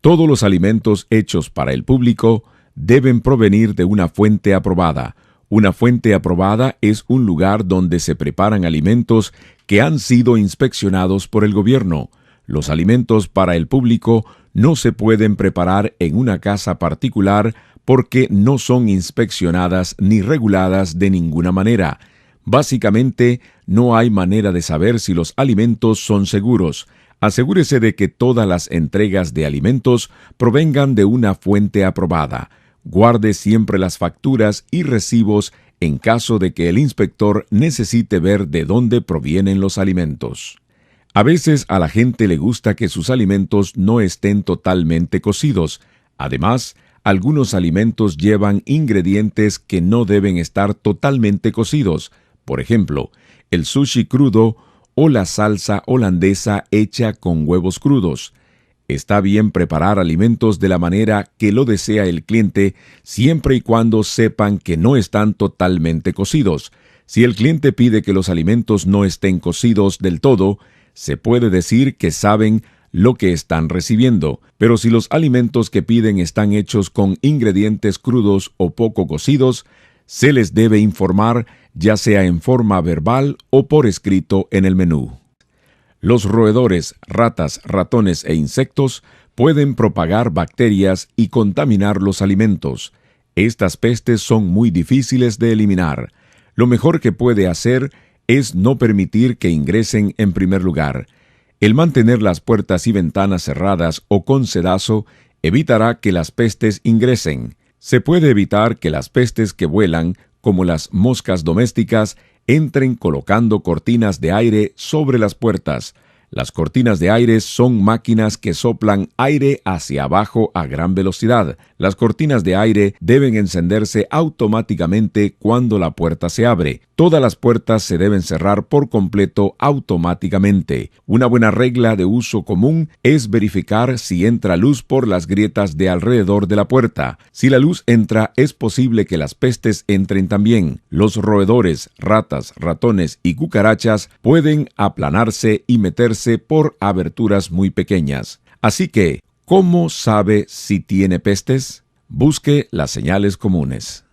Speaker 1: Todos los alimentos hechos para el público deben provenir de una fuente aprobada. Una fuente aprobada es un lugar donde se preparan alimentos que han sido inspeccionados por el gobierno. Los alimentos para el público no se pueden preparar en una casa particular porque no son inspeccionadas ni reguladas de ninguna manera. Básicamente, no hay manera de saber si los alimentos son seguros. Asegúrese de que todas las entregas de alimentos provengan de una fuente aprobada. Guarde siempre las facturas y recibos en caso de que el inspector necesite ver de dónde provienen los alimentos. A veces a la gente le gusta que sus alimentos no estén totalmente cocidos. Además, algunos alimentos llevan ingredientes que no deben estar totalmente cocidos. Por ejemplo, el sushi crudo o la salsa holandesa hecha con huevos crudos. Está bien preparar alimentos de la manera que lo desea el cliente, siempre y cuando sepan que no están totalmente cocidos. Si el cliente pide que los alimentos no estén cocidos del todo, se puede decir que saben lo que están recibiendo, pero si los alimentos que piden están hechos con ingredientes crudos o poco cocidos, se les debe informar, ya sea en forma verbal o por escrito en el menú. Los roedores, ratas, ratones e insectos pueden propagar bacterias y contaminar los alimentos. Estas pestes son muy difíciles de eliminar. Lo mejor que puede hacer es no permitir que ingresen en primer lugar. El mantener las puertas y ventanas cerradas o con cedazo evitará que las pestes ingresen. Se puede evitar que las pestes que vuelan, como las moscas domésticas, entren colocando cortinas de aire sobre las puertas. Las cortinas de aire son máquinas que soplan aire hacia abajo a gran velocidad. Las cortinas de aire deben encenderse automáticamente cuando la puerta se abre. Todas las puertas se deben cerrar por completo automáticamente. Una buena regla de uso común es verificar si entra luz por las grietas de alrededor de la puerta. Si la luz entra, es posible que las pestes entren también. Los roedores, ratas, ratones y cucarachas pueden aplanarse y meterse por aberturas muy pequeñas. Así que, ¿cómo sabe si tiene pestes? Busque las señales comunes.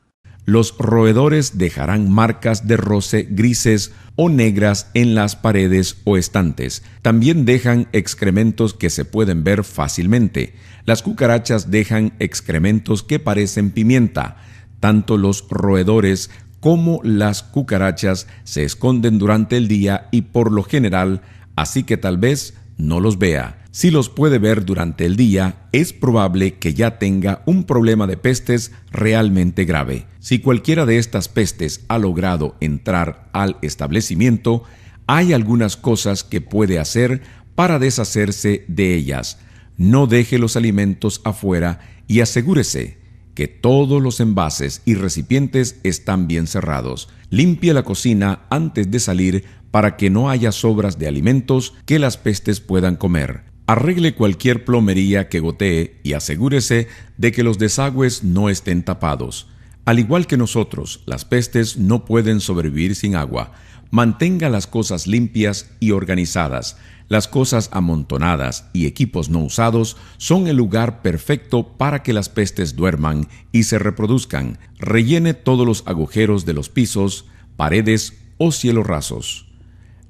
Speaker 1: Los roedores dejarán marcas de roce grises o negras en las paredes o estantes. También dejan excrementos que se pueden ver fácilmente. Las cucarachas dejan excrementos que parecen pimienta. Tanto los roedores como las cucarachas se esconden durante el día y por lo general, así que tal vez no los vea. Si los puede ver durante el día, es probable que ya tenga un problema de pestes realmente grave. Si cualquiera de estas pestes ha logrado entrar al establecimiento, hay algunas cosas que puede hacer para deshacerse de ellas. No deje los alimentos afuera y asegúrese que todos los envases y recipientes están bien cerrados. Limpie la cocina antes de salir para que no haya sobras de alimentos que las pestes puedan comer. Arregle cualquier plomería que gotee y asegúrese de que los desagües no estén tapados. Al igual que nosotros, las pestes no pueden sobrevivir sin agua. Mantenga las cosas limpias y organizadas. Las cosas amontonadas y equipos no usados son el lugar perfecto para que las pestes duerman y se reproduzcan. Rellene todos los agujeros de los pisos, paredes o cielos rasos.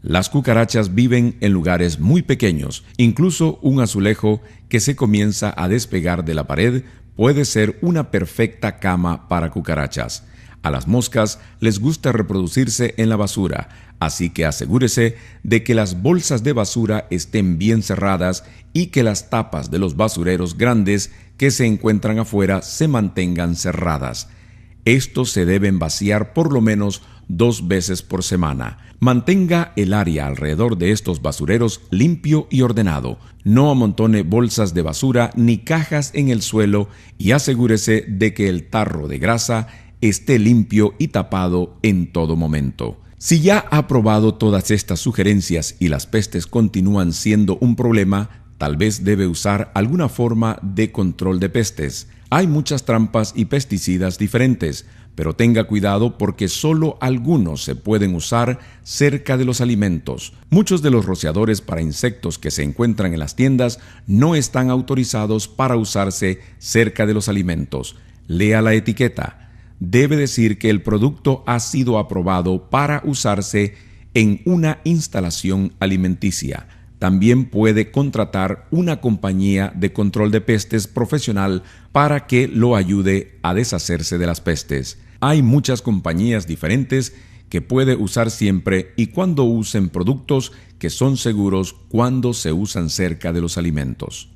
Speaker 1: Las cucarachas viven en lugares muy pequeños. Incluso un azulejo que se comienza a despegar de la pared puede ser una perfecta cama para cucarachas. A las moscas les gusta reproducirse en la basura, así que asegúrese de que las bolsas de basura estén bien cerradas y que las tapas de los basureros grandes que se encuentran afuera se mantengan cerradas. Estos se deben vaciar por lo menos 2 veces por semana. Mantenga el área alrededor de estos basureros limpio y ordenado. No amontone bolsas de basura ni cajas en el suelo y asegúrese de que el tarro de grasa esté limpio y tapado en todo momento. Si ya ha probado todas estas sugerencias y las pestes continúan siendo un problema, tal vez debe usar alguna forma de control de pestes. Hay muchas trampas y pesticidas diferentes, pero tenga cuidado porque solo algunos se pueden usar cerca de los alimentos. Muchos de los rociadores para insectos que se encuentran en las tiendas no están autorizados para usarse cerca de los alimentos. Lea la etiqueta. Debe decir que el producto ha sido aprobado para usarse en una instalación alimenticia. También puede contratar una compañía de control de pestes profesional para que lo ayude a deshacerse de las pestes. Hay muchas compañías diferentes que puede usar siempre y cuando usen productos que son seguros cuando se usan cerca de los alimentos.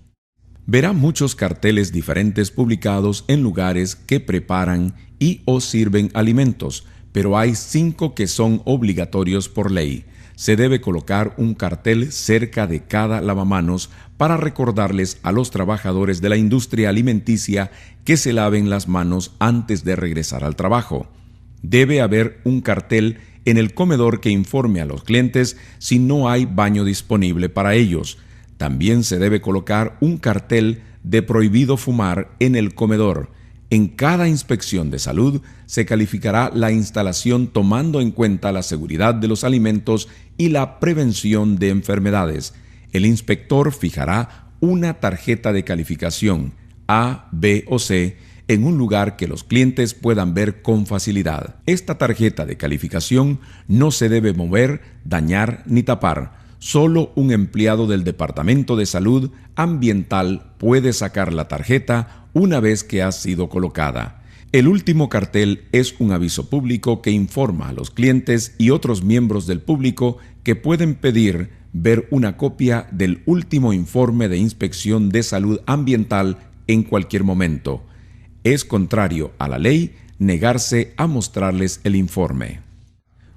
Speaker 1: Verá muchos carteles diferentes publicados en lugares que preparan y o sirven alimentos, pero hay 5 que son obligatorios por ley. Se debe colocar un cartel cerca de cada lavamanos para recordarles a los trabajadores de la industria alimenticia que se laven las manos antes de regresar al trabajo. Debe haber un cartel en el comedor que informe a los clientes si no hay baño disponible para ellos. También se debe colocar un cartel de prohibido fumar en el comedor. En cada inspección de salud se calificará la instalación tomando en cuenta la seguridad de los alimentos y la prevención de enfermedades. El inspector fijará una tarjeta de calificación A, B o C en un lugar que los clientes puedan ver con facilidad. Esta tarjeta de calificación no se debe mover, dañar ni tapar. Solo un empleado del Departamento de Salud Ambiental puede sacar la tarjeta una vez que ha sido colocada. El último cartel es un aviso público que informa a los clientes y otros miembros del público que pueden pedir ver una copia del último informe de inspección de salud ambiental en cualquier momento. Es contrario a la ley negarse a mostrarles el informe.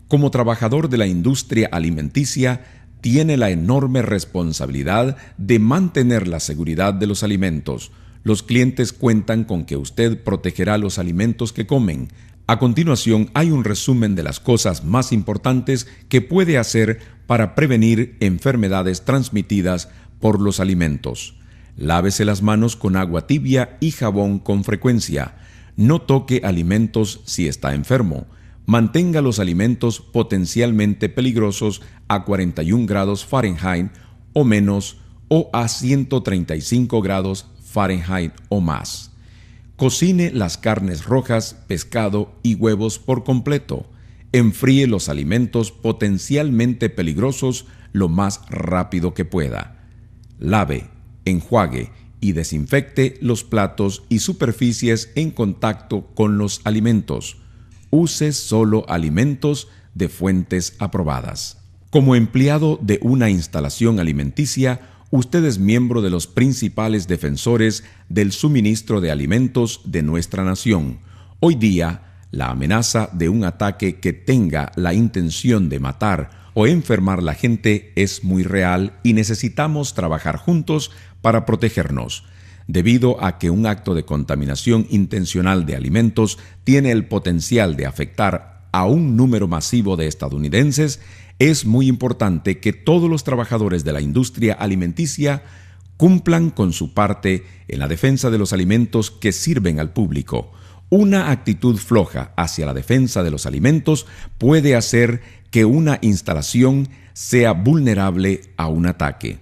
Speaker 1: Como trabajador de la industria alimenticia, tiene la enorme responsabilidad de mantener la seguridad de los alimentos. Los clientes cuentan con que usted protegerá los alimentos que comen. A continuación, hay un resumen de las cosas más importantes que puede hacer para prevenir enfermedades transmitidas por los alimentos. Lávese las manos con agua tibia y jabón con frecuencia. No toque alimentos si está enfermo. Mantenga los alimentos potencialmente peligrosos a 41 grados Fahrenheit o menos o a 135 grados Fahrenheit o más. Cocine las carnes rojas, pescado y huevos por completo. Enfríe los alimentos potencialmente peligrosos lo más rápido que pueda. Lave, enjuague y desinfecte los platos y superficies en contacto con los alimentos. Use solo alimentos de fuentes aprobadas. Como empleado de una instalación alimenticia, usted es miembro de los principales defensores del suministro de alimentos de nuestra nación. Hoy día, la amenaza de un ataque que tenga la intención de matar o enfermar a la gente es muy real y necesitamos trabajar juntos para protegernos. Debido a que un acto de contaminación intencional de alimentos tiene el potencial de afectar a un número masivo de estadounidenses, es muy importante que todos los trabajadores de la industria alimenticia cumplan con su parte en la defensa de los alimentos que sirven al público. Una actitud floja hacia la defensa de los alimentos puede hacer que una instalación sea vulnerable a un ataque.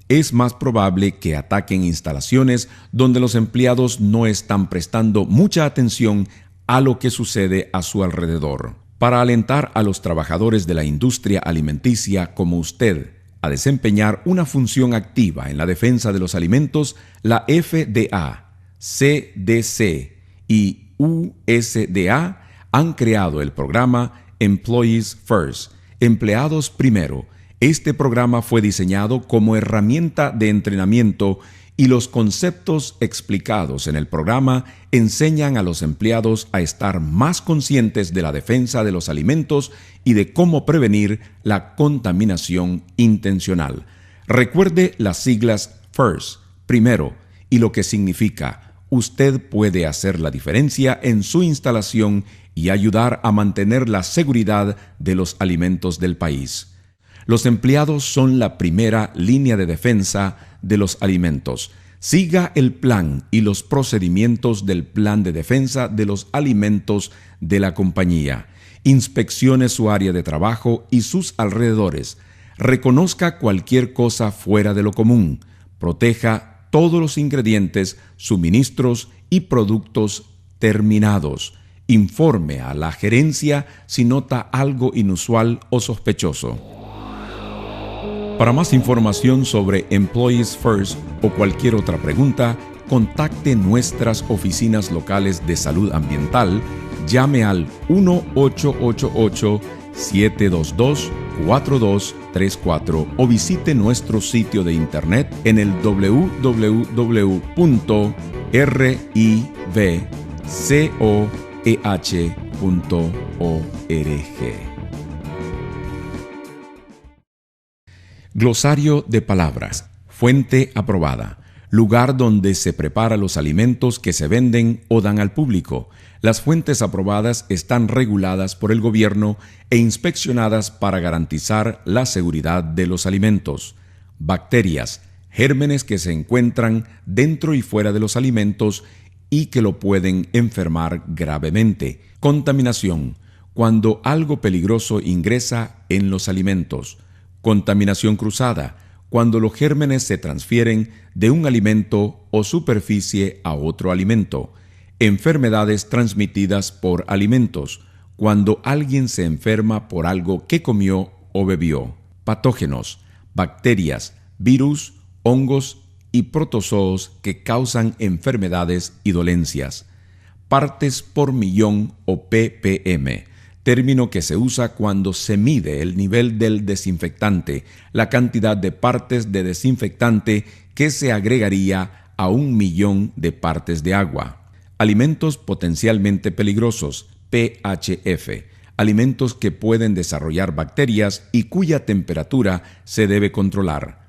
Speaker 1: Es más probable que ataquen instalaciones donde los empleados no están prestando mucha atención a lo que sucede a su alrededor. Para alentar a los trabajadores de la industria alimenticia como usted a desempeñar una función activa en la defensa de los alimentos, la FDA, CDC y USDA han creado el programa Employees First, Empleados Primero. Este programa fue diseñado como herramienta de entrenamiento y los conceptos explicados en el programa enseñan a los empleados a estar más conscientes de la defensa de los alimentos y de cómo prevenir la contaminación intencional. Recuerde las siglas FIRST, primero, y lo que significa: usted puede hacer la diferencia en su instalación y ayudar a mantener la seguridad de los alimentos del país. Los empleados son la primera línea de defensa de los alimentos. Siga el plan y los procedimientos del plan de defensa de los alimentos de la compañía. Inspeccione su área de trabajo y sus alrededores. Reconozca cualquier cosa fuera de lo común. Proteja todos los ingredientes, suministros y productos terminados. Informe a la gerencia si nota algo inusual o sospechoso. Para más información sobre Employees First o cualquier otra pregunta, contacte nuestras oficinas locales de salud ambiental, llame al 1-888-722-4234 o visite nuestro sitio de internet en el www.rivcoeh.org. Glosario de palabras. Fuente aprobada. Lugar donde se prepara los alimentos que se venden o dan al público. Las fuentes aprobadas están reguladas por el gobierno e inspeccionadas para garantizar la seguridad de los alimentos. Bacterias, gérmenes que se encuentran dentro y fuera de los alimentos y que lo pueden enfermar gravemente. Contaminación, cuando algo peligroso ingresa en los alimentos. Contaminación cruzada, cuando los gérmenes se transfieren de un alimento o superficie a otro alimento. Enfermedades transmitidas por alimentos, cuando alguien se enferma por algo que comió o bebió. Patógenos, bacterias, virus, hongos y protozoos que causan enfermedades y dolencias. Partes por millón o ppm, término que se usa cuando se mide el nivel del desinfectante, la cantidad de partes de desinfectante que se agregaría a 1.000.000 de partes de agua. Alimentos potencialmente peligrosos, PHF, alimentos que pueden desarrollar bacterias y cuya temperatura se debe controlar.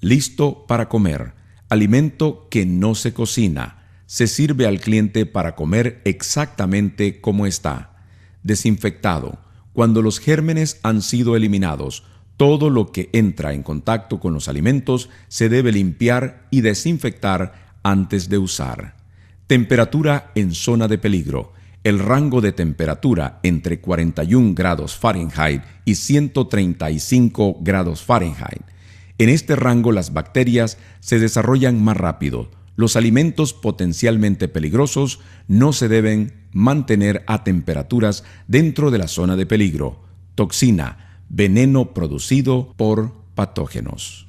Speaker 1: Listo para comer. Alimento que no se cocina. Se sirve al cliente para comer exactamente como está. Desinfectado. Cuando los gérmenes han sido eliminados, todo lo que entra en contacto con los alimentos se debe limpiar y desinfectar antes de usar. Temperatura en zona de peligro. El rango de temperatura entre 41 grados Fahrenheit y 135 grados Fahrenheit. En este rango las bacterias se desarrollan más rápido. Los alimentos potencialmente peligrosos no se deben mantener a temperaturas dentro de la zona de peligro. Toxina, veneno producido por patógenos.